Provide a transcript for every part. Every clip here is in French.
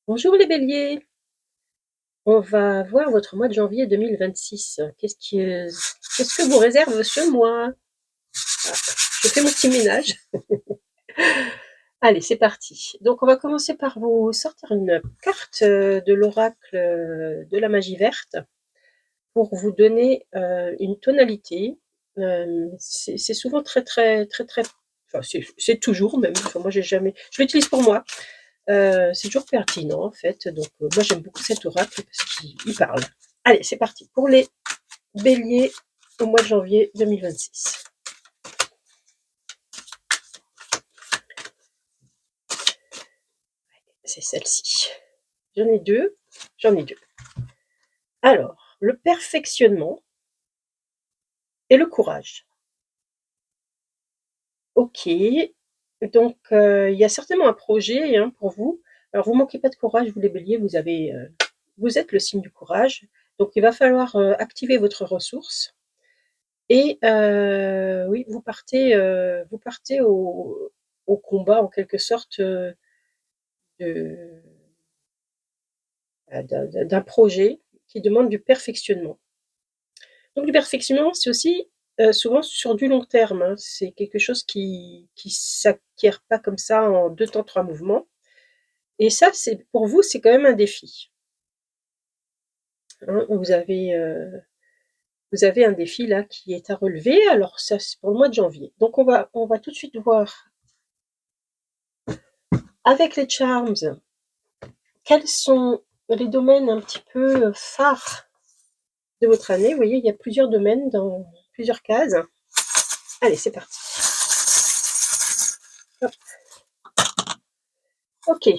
Bonjour les béliers, on va voir votre mois de janvier 2026. Qu'est-ce que vous réserve ce mois? Ah, je fais mon petit ménage. Allez, c'est parti. Donc on va commencer par vous sortir une carte de l'oracle de la magie verte pour vous donner une tonalité. C'est souvent très, enfin c'est toujours même, enfin, moi j'ai jamais, je l'utilise pour moi. C'est toujours pertinent en fait, donc moi j'aime beaucoup cet oracle parce qu'il parle. Allez, c'est parti pour les béliers au mois de janvier 2026. C'est celle-ci. J'en ai deux. J'en ai deux. Alors, le perfectionnement et le courage. Ok, donc il y a certainement un projet pour vous. Alors, vous manquez pas de courage, vous les béliers, vous êtes le signe du courage. Donc, il va falloir activer votre ressource. Et oui, vous partez au combat en quelque sorte de, d'un projet qui demande du perfectionnement. Donc, du perfectionnement, c'est aussi souvent sur du long terme. C'est quelque chose qui s'acquiert pas comme ça en deux temps, trois mouvements. Et ça, c'est pour vous, c'est quand même un défi. Hein. Vous avez un défi là qui est à relever. Alors ça, c'est pour le mois de janvier. Donc on va tout de suite voir avec les charms quels sont les domaines un petit peu phares de votre année. Vous voyez, il y a plusieurs domaines dans plusieurs cases. Allez, c'est parti. Hop. Ok.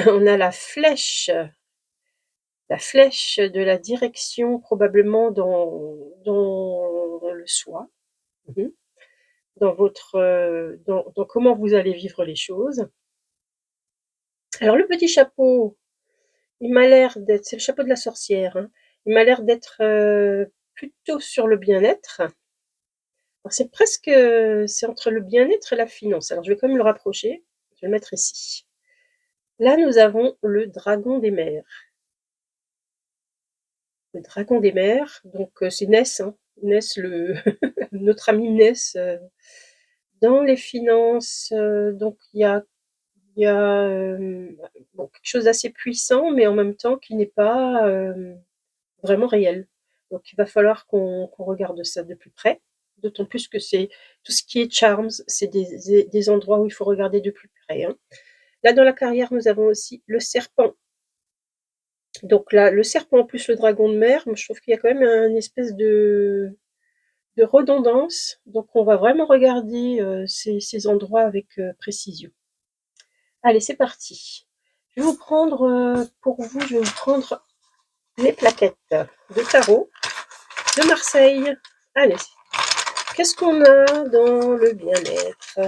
On a la flèche de la direction probablement dans le soi, dans dans comment vous allez vivre les choses. Alors le petit chapeau, il m'a l'air d'être, c'est le chapeau de la sorcière. Il m'a l'air d'être plutôt sur le bien-être. C'est presque, c'est entre le bien-être et la finance. Alors je vais quand même le rapprocher. Je vais le mettre ici. Là, nous avons le dragon des mers. Le dragon des mers, donc c'est Ness, Ness, notre ami Ness, dans les finances. Donc il y a bon, quelque chose d'assez puissant, mais en même temps qui n'est pas vraiment réel. Donc il va falloir qu'on regarde ça de plus près. D'autant plus que c'est tout ce qui est charms, c'est des endroits où il faut regarder de plus près. Là, dans la carrière, nous avons aussi le serpent. Donc là, le serpent plus le dragon de mer, je trouve qu'il y a quand même une espèce de redondance. Donc on va vraiment regarder ces endroits avec précision. Allez, c'est parti. Je vais vous prendre, pour vous, je vais vous prendre les plaquettes de tarot de Marseille. Allez, qu'est-ce qu'on a dans le bien-être?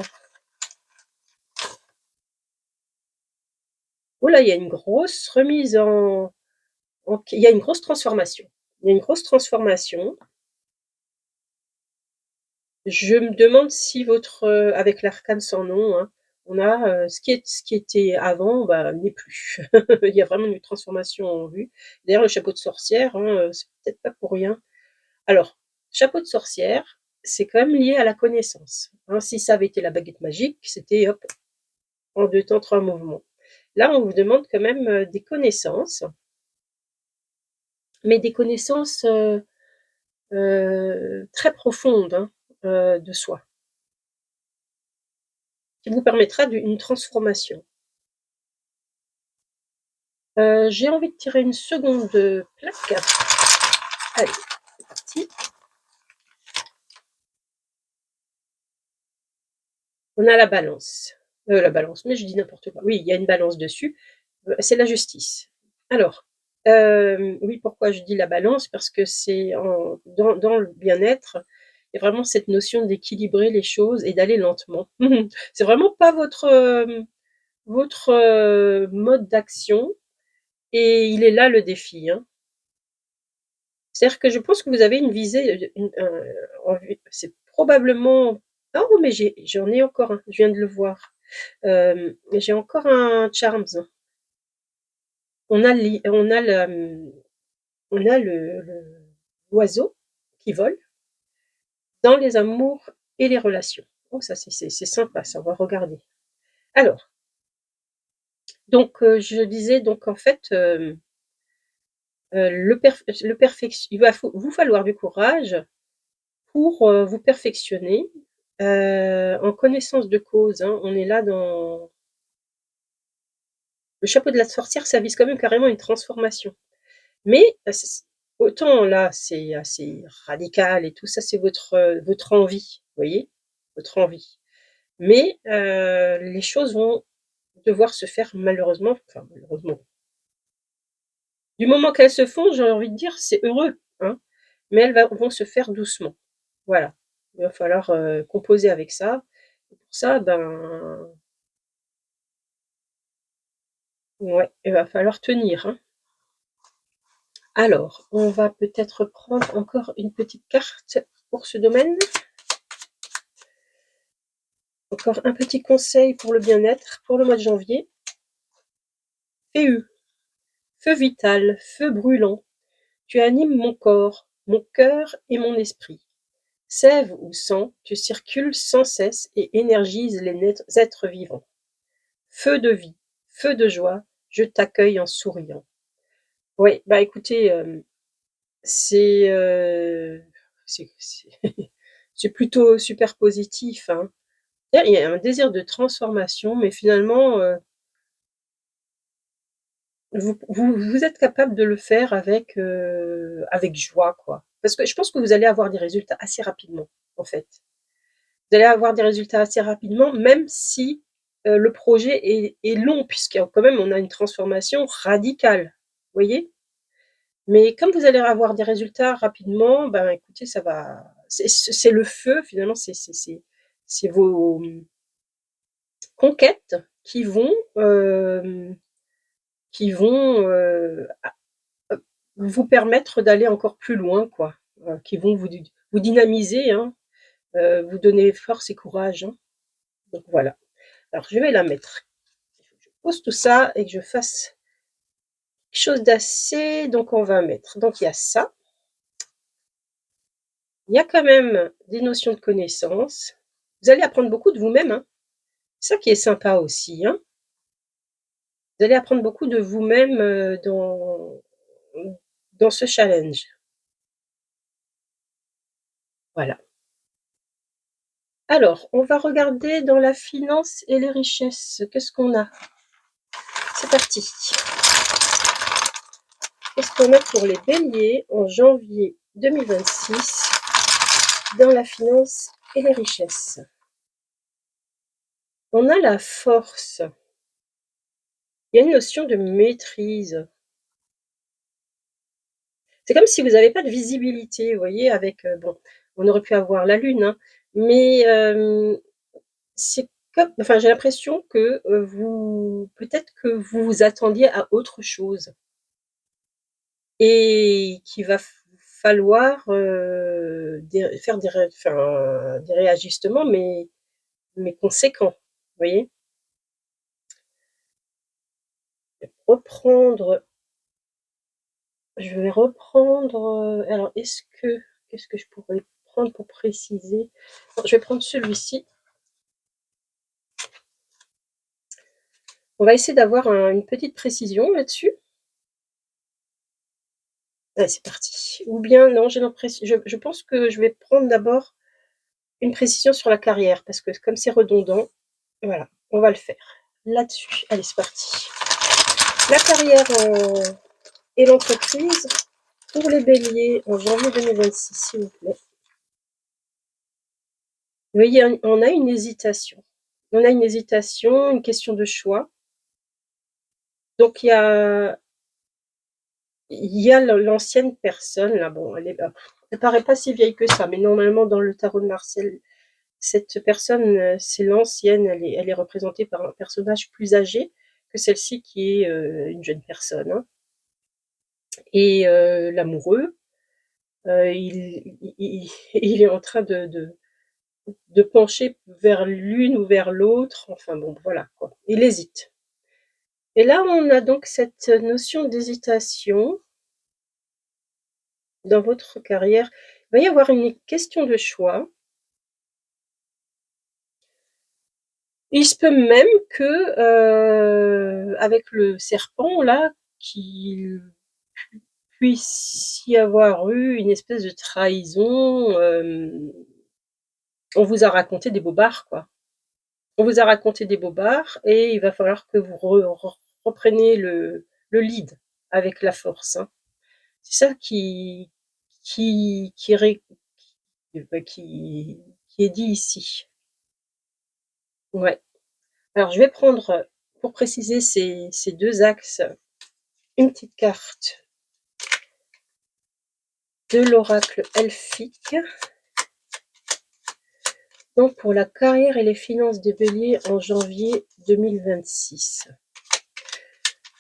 Oh là, il y a une grosse remise il y a une grosse transformation. Il y a une grosse transformation. Je me demande si votre, avec l'arcane sans nom, on a ce qui était avant, bah, n'est plus. Il y a vraiment une transformation en vue. D'ailleurs, le chapeau de sorcière, c'est peut-être pas pour rien. Alors, chapeau de sorcière, c'est quand même lié à la connaissance. Si ça avait été la baguette magique, c'était hop, en deux temps, trois mouvements. Là, on vous demande quand même des connaissances, mais des connaissances très profondes de soi, qui vous permettra d'une transformation. J'ai envie de tirer une seconde plaque. Allez, c'est parti. On a la balance. La balance, mais je dis n'importe quoi. Oui, il y a une balance dessus. C'est la justice. Alors, oui, pourquoi je dis la balance? Parce que c'est dans le bien-être, il y a vraiment cette notion d'équilibrer les choses et d'aller lentement. C'est vraiment pas votre mode d'action, et il est là le défi. C'est-à-dire que je pense que vous avez une visée, en vue. C'est probablement. Non, mais j'en ai encore un. Je viens de le voir. J'ai encore un charms. On a l'i on a le l'oiseau qui vole dans les amours et les relations. Oh ça c'est sympa ça, on va regarder. Alors, donc je disais donc en fait, le perfec il va vous falloir du courage pour, vous perfectionner, en connaissance de cause, hein. On est là dans le chapeau de la sorcière, ça vise quand même carrément une transformation. Mais, c autant là, c'est assez radical et tout ça, c'est votre envie, vous voyez? Votre envie. Mais, les choses vont devoir se faire malheureusement, enfin malheureusement, du moment qu'elles se font, j'ai envie de dire, c'est heureux, hein, mais elles vont se faire doucement. Voilà. Il va falloir, composer avec ça. Et pour ça, ben, ouais, il va falloir tenir, hein. Alors, on va peut-être prendre encore une petite carte pour ce domaine. Encore un petit conseil pour le bien-être pour le mois de janvier. Feu, feu vital, feu brûlant, tu animes mon corps, mon cœur et mon esprit. Sève ou sang, tu circules sans cesse et énergises les êtres vivants. Feu de vie, feu de joie, je t'accueille en souriant. Oui, bah écoutez, c'est, c'est c'est plutôt super positif, hein. Il y a un désir de transformation, mais finalement, vous êtes capable de le faire avec joie, quoi. Parce que je pense que vous allez avoir des résultats assez rapidement, en fait. Vous allez avoir des résultats assez rapidement, même si, le projet est long, puisqu'il y a quand même on a une transformation radicale, vous voyez? Mais comme vous allez avoir des résultats rapidement, ben, écoutez, ça va c'est le feu finalement, c'est vos, conquêtes qui vont, vous permettre d'aller encore plus loin, quoi, qui vont vous dynamiser, hein, vous donner force et courage, hein, donc voilà. Alors je vais la mettre. Il faut que je pose tout ça et que je fasse quelque chose d'assez donc on va mettre donc il y a ça, il y a quand même des notions de connaissance. Vous allez apprendre beaucoup de vous-même, hein. C'est ça qui est sympa aussi, hein. Vous allez apprendre beaucoup de vous-même, dans ce challenge. Voilà. Alors, on va regarder dans la finance et les richesses. Qu'est-ce qu'on a? C'est parti. Qu'est-ce qu'on a pour les béliers en janvier 2026 dans la finance et les richesses? On a la force. Il y a une notion de maîtrise. C'est comme si vous n'avez pas de visibilité, vous voyez, avec, bon, on aurait pu avoir la lune, hein, mais, c'est comme enfin, j'ai l'impression que, vous peut-être que vous vous attendiez à autre chose et qu'il va falloir, faire des réajustements, mais conséquents, vous voyez? Reprendre je vais reprendre, alors qu'est-ce que je pourrais prendre pour préciser? Bon, je vais prendre celui-ci. On va essayer d'avoir une petite précision là-dessus. Allez, c'est parti. Ou bien non, j'ai l'impression je pense que je vais prendre d'abord une précision sur la carrière parce que comme c'est redondant, voilà, on va le faire là-dessus. Allez, c'est parti. La carrière, et l'entreprise pour les béliers en janvier 2026, s'il vous plaît. Vous voyez, on a une hésitation. On a une hésitation, une question de choix. Donc il y a l'ancienne personne là, bon, elle paraît pas si vieille que ça, mais normalement dans le tarot de Martial, cette personne, c'est l'ancienne, elle est représentée par un personnage plus âgé que celle-ci qui est, une jeune personne, hein. Et l'amoureux, il est en train de pencher vers l'une ou vers l'autre, enfin bon, voilà quoi. Il hésite. Et là, on a donc cette notion d'hésitation dans votre carrière. Il va y avoir une question de choix. Il se peut même que, avec le serpent là, qu'il puisse y avoir eu une espèce de trahison, on vous a raconté des bobards, quoi. On vous a raconté des bobards et il va falloir que vous repreniez le lead avec la force, hein. C'est ça qui, ré- qui est dit ici. Ouais. Alors, je vais prendre, pour préciser ces deux axes, une petite carte de l'oracle elfique. Donc, pour la carrière et les finances des béliers en janvier 2026.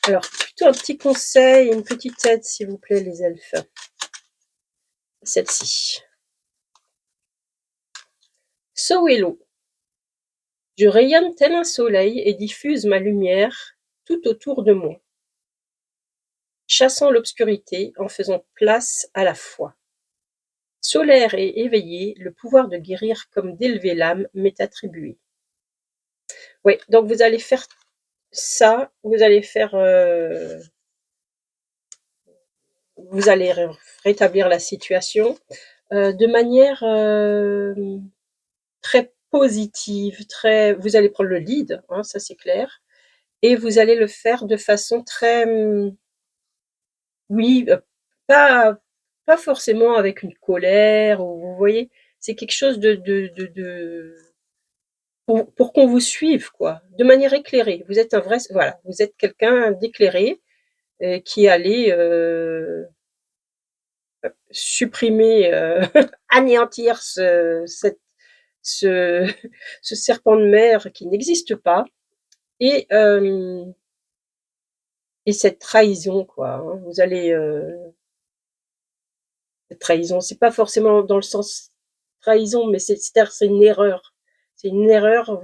Alors, plutôt un petit conseil, une petite aide, s'il vous plaît, les elfes. Celle-ci. Sowelo. Je rayonne tel un soleil et diffuse ma lumière tout autour de moi, chassant l'obscurité en faisant place à la foi. Solaire et éveillé, le pouvoir de guérir comme d'élever l'âme m'est attribué. Oui, donc vous allez faire ça, vous allez faire, vous allez rétablir la situation de manière très positive, très. Vous allez prendre le lead, hein, ça c'est clair, et vous allez le faire de façon très, oui, pas pas forcément avec une colère, ou vous voyez, c'est quelque chose de pour qu'on vous suive, quoi, de manière éclairée. Vous êtes un vrai, voilà, vous êtes quelqu'un d'éclairé qui allait supprimer, anéantir ce, ce serpent de mer qui n'existe pas, et, euh, et cette trahison, quoi, hein. Vous allez, cette trahison, c'est pas forcément dans le sens trahison, mais c'est une erreur. C'est une erreur.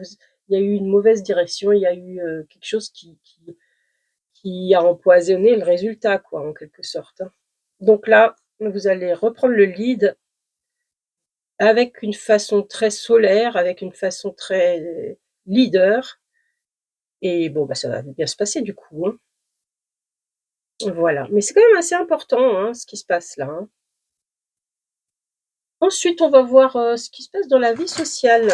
Il y a eu une mauvaise direction, il y a eu quelque chose qui a empoisonné le résultat, quoi, en quelque sorte, hein. Donc là, vous allez reprendre le lead avec une façon très solaire, avec une façon très leader, et bon, bah, ça va bien se passer du coup, hein. Voilà, mais c'est quand même assez important, hein, ce qui se passe là, hein. Ensuite, on va voir ce qui se passe dans la vie sociale.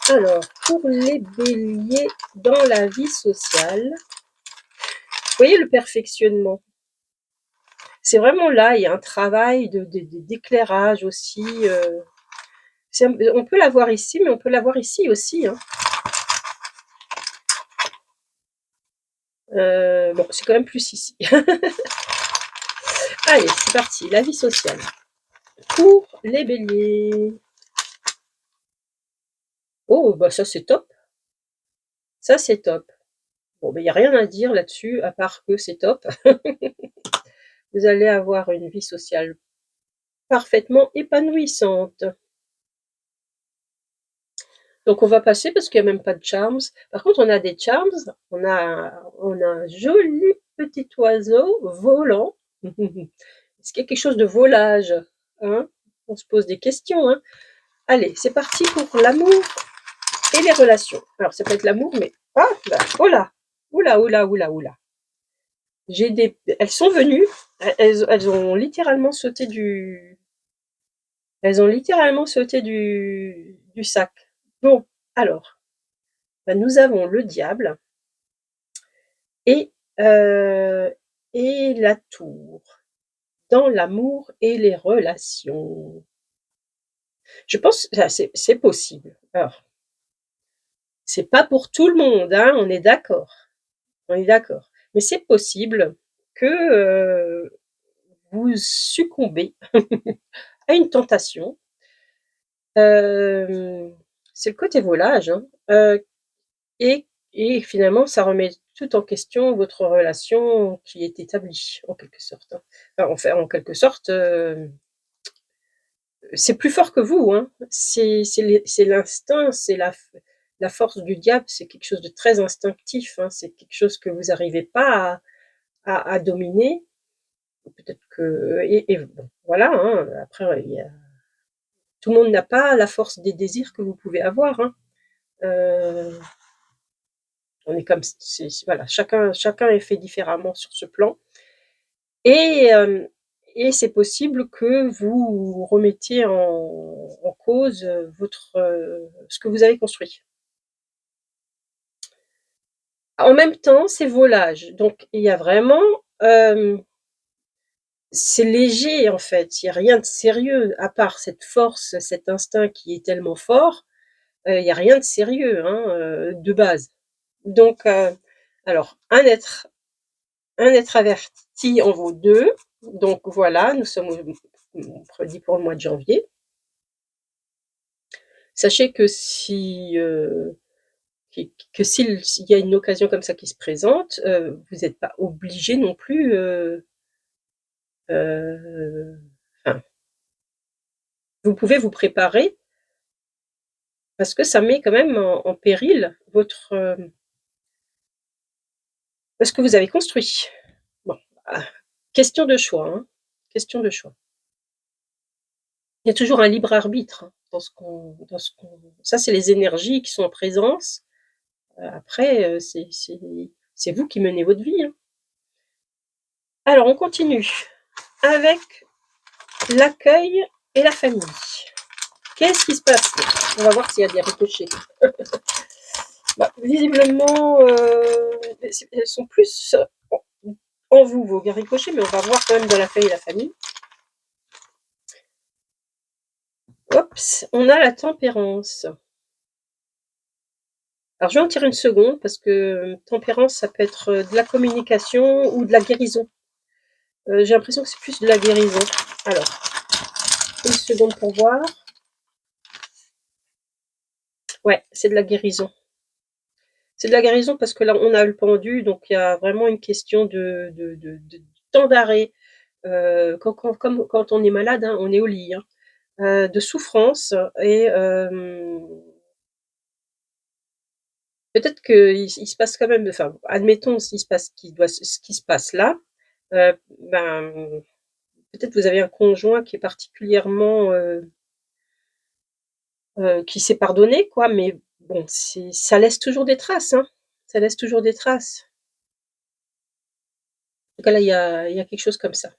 Alors, pour les béliers dans la vie sociale, vous voyez le perfectionnement. C'est vraiment là, il y a un travail d'éclairage aussi. On peut l'avoir ici, mais on peut l'avoir ici aussi, hein. Bon, c'est quand même plus ici. Allez, c'est parti, la vie sociale. Pour les béliers. Oh, bah ça c'est top. Ça c'est top. Bon, il n'y a rien à dire là-dessus, à part que c'est top. Vous allez avoir une vie sociale parfaitement épanouissante. Donc on va passer parce qu'il n'y a même pas de charms. Par contre, on a des charms. On a un joli petit oiseau volant. Est-ce qu'il y a quelque chose de volage, hein? On se pose des questions, hein. Allez, c'est parti pour l'amour et les relations. Alors ça peut être l'amour, mais ah, bah, oh là, oula, oula, oula, oula. Elles sont venues. Elles ont littéralement sauté du sac. Bon, alors, bah, nous avons le diable et, euh, et la tour dans l'amour et les relations. Je pense que c'est possible. Alors, c'est pas pour tout le monde, hein, on est d'accord. On est d'accord. Mais c'est possible que vous succombez à une tentation. C'est le côté volage, hein. Et finalement, ça remet tout en question votre relation qui est établie, en quelque sorte, hein. Enfin, en quelque sorte, c'est plus fort que vous, hein. C'est l'instinct, c'est la force du diable, c'est quelque chose de très instinctif, hein. C'est quelque chose que vous arrivez pas à dominer. Peut-être que et bon, voilà, hein, après il y a tout le monde n'a pas la force des désirs que vous pouvez avoir, hein. Heu, on est comme voilà, chacun est fait différemment sur ce plan et et c'est possible que vous remettiez en cause, votre, ce que vous avez construit. En même temps, c'est volage, donc il y a vraiment, hem, c'est léger en fait, il y a rien de sérieux à part cette force, cet instinct qui est tellement fort, il y a rien de sérieux, hein, de base. Donc alors un être averti en vaut 2. Donc voilà, nous sommes on pour le mois de janvier. Sachez que si, que s'il y a une occasion comme ça qui se présente, vous êtes pas obligé non plus, enfin, vous pouvez vous préparer parce que ça met quand même en péril votre, ce que vous avez construit. Bon, ah, question de choix, hein, question de choix. Il y a toujours un libre arbitre, hein, dans ce qu'on ça, c'est les énergies qui sont en présence. Après, c'est vous qui menez votre vie, hein. Alors on continue avec l'accueil et la famille. Qu'est-ce qui se passe? On va voir s'il y a des ricochets. Bah, visiblement, elles sont plus en vous, vos ricochets, mais on va voir quand même dans l'accueil et la famille. Oups, on a la tempérance. Alors je vais en tirer une seconde parce que tempérance, ça peut être de la communication ou de la guérison. J'ai l'impression que c'est plus de la guérison. Alors, une seconde pour voir. Ouais, c'est de la guérison. C'est de la guérison parce que là, on a le pendu, donc il y a vraiment une question de temps d'arrêt. Comme quand on est malade, hein, on est au lit, hein, de souffrance et peut-être qu'il se passe quand même, enfin, admettons s'il se passe ce qui se passe là, ben, peut-être vous avez un conjoint qui est particulièrement, qui s'est pardonné quoi, mais bon, ça laisse toujours des traces, hein. Ça laisse toujours des traces. En tout cas là, il y a quelque chose comme ça.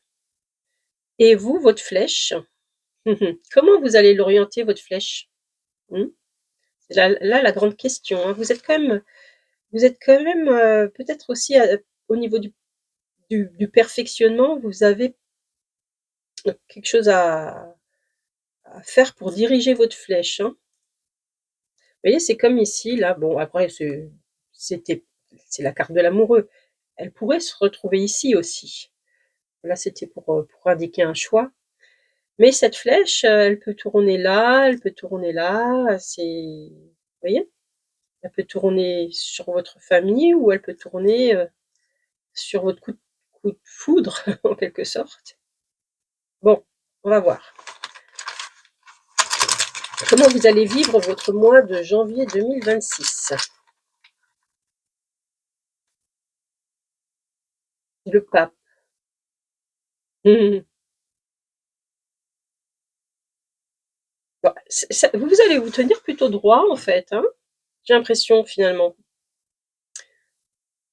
Et vous, votre flèche, comment vous allez l'orienter votre flèche? Mmh? C'est là la grande question, hein. Vous êtes quand même, peut-être aussi, au niveau du perfectionnement, vous avez quelque chose à faire pour diriger votre flèche, hein. Vous voyez, c'est comme ici, là, bon après c'était c'est la carte de l'amoureux. Elle pourrait se retrouver ici aussi. Là, c'était pour indiquer un choix. Mais cette flèche, elle peut tourner là, elle peut tourner là, vous voyez? Elle peut tourner sur votre famille ou elle peut tourner, sur votre coup de foudre en quelque sorte. Bon, on va voir. Comment vous allez vivre votre mois de janvier 2026? Le pape. Mmh. Bah, c'est ça, vous allez vous tenir plutôt droit en fait, hein, j'ai l'impression finalement.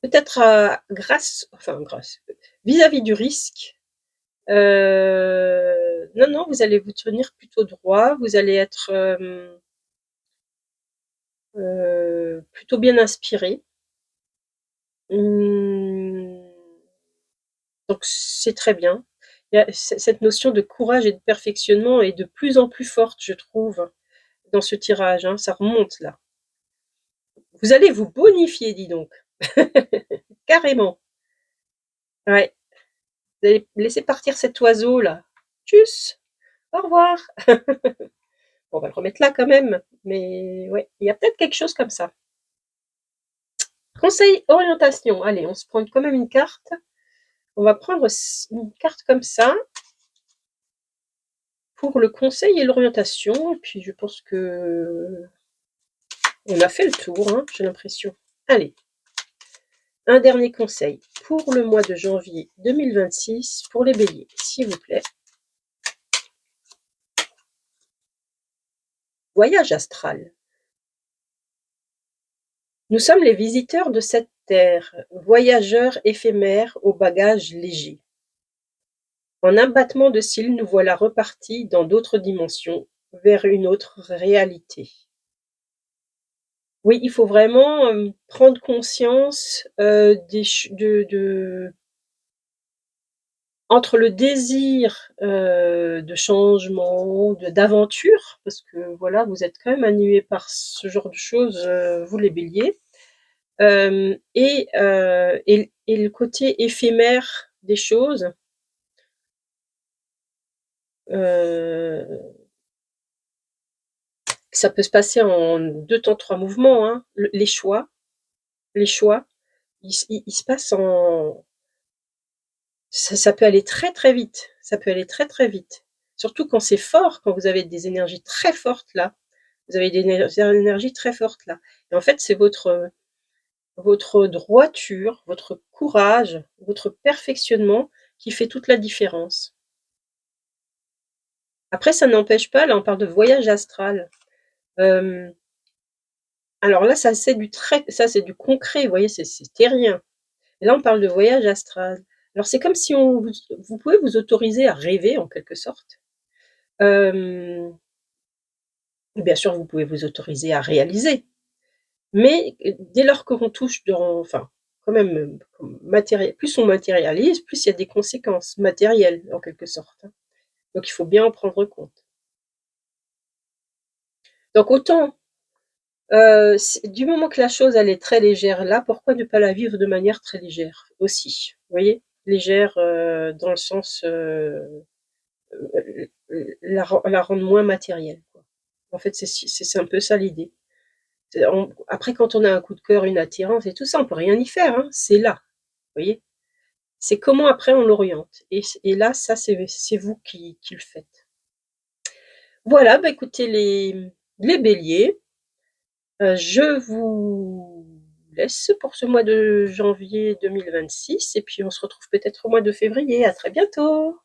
Peut-être, vis-à-vis du risque, non, non, vous allez vous tenir plutôt droit, vous allez être, plutôt bien inspiré. Mmh, donc c'est très bien. Il y a cette notion de courage et de perfectionnement est de plus en plus forte, je trouve, dans ce tirage, hein, ça remonte là. Vous allez vous bonifier, dis donc. Carrément. Ouais, vous allez laisser partir cet oiseau là. Tchuss, au revoir. On va le remettre là quand même, mais ouais, il y a peut-être quelque chose comme ça. Conseil orientation. Allez, on se prend quand même une carte. On va prendre une carte comme ça pour le conseil et l'orientation et puis je pense qu'on a fait le tour, hein, j'ai l'impression. Allez, un dernier conseil pour le mois de janvier 2026 pour les béliers, s'il vous plaît. Voyage astral. Nous sommes les visiteurs de cette terre, voyageurs éphémères aux bagages légers. En un battement de cils, nous voilà repartis dans d'autres dimensions, vers une autre réalité. Oui, il faut vraiment, prendre conscience, des ch de entre le désir, de changement, d'aventure, parce que voilà, vous êtes quand même animés par ce genre de choses, vous les béliers, et le côté éphémère des choses, heu, ça peut se passer en 2 temps, 3 mouvements, hein. Le les choix, ils se passent en ça peut aller très, très vite, ça peut aller très, très vite. Surtout quand c'est fort, quand vous avez des énergies très fortes là, vous avez des énergies très fortes là et en fait, c'est votre droiture, votre courage, votre perfectionnement qui fait toute la différence. Après ça n'empêche pas, là on parle de voyage astral, hem, alors là ça c'est du concret, vous voyez? C'est terrien. Et là on parle de voyage astral. Alors c'est comme si on vous pouvez vous autoriser à rêver en quelque sorte. Hem, Bien sûr vous pouvez vous autoriser à réaliser, mais dès lors qu'on touche dans enfin quand même, plus on matérialise, plus il y a des conséquences matérielles en quelque sorte, hein. Donc il faut bien en prendre compte. Donc autant, si du moment que la chose elle est très légère là, pourquoi ne pas la vivre de manière très légère aussi? Vous voyez? Légère, dans le sens, la rendre moins matérielle, quoi. En fait, c'est un peu ça l'idée. Après quand on a un coup de cœur, une attirance et tout ça, on peut rien y faire, hein, c'est là, vous voyez? C'est comment après on l'oriente et là, ça c'est vous qui le faites. Voilà, bah, écoutez les béliers, je vous laisse pour ce mois de janvier 2026 et puis on se retrouve peut-être au mois de février. À très bientôt!